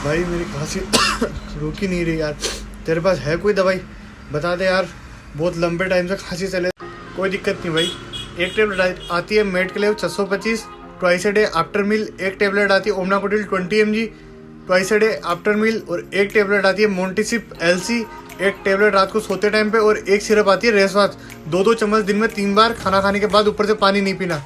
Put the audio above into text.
भाई मेरी खांसी रुक ही नहीं रही यार। तेरे पास है कोई दवाई? बता दे यार, बहुत लंबे टाइम से खांसी चले। कोई दिक्कत नहीं भाई, एक टेबलेट आती है Medclav 625 twice a day after meal. एक टेबलेट आती है Omnacortil 20 mg twice a day after meal. और एक टेबलेट आती है मोन्टिसिप LC, एक टेबलेट रात को सोते टाइम पे। और एक सिरप आती है रेसवास, 2-2 चम्मच दिन में 3 बार खाना खाने के बाद, ऊपर से पानी नहीं पीना।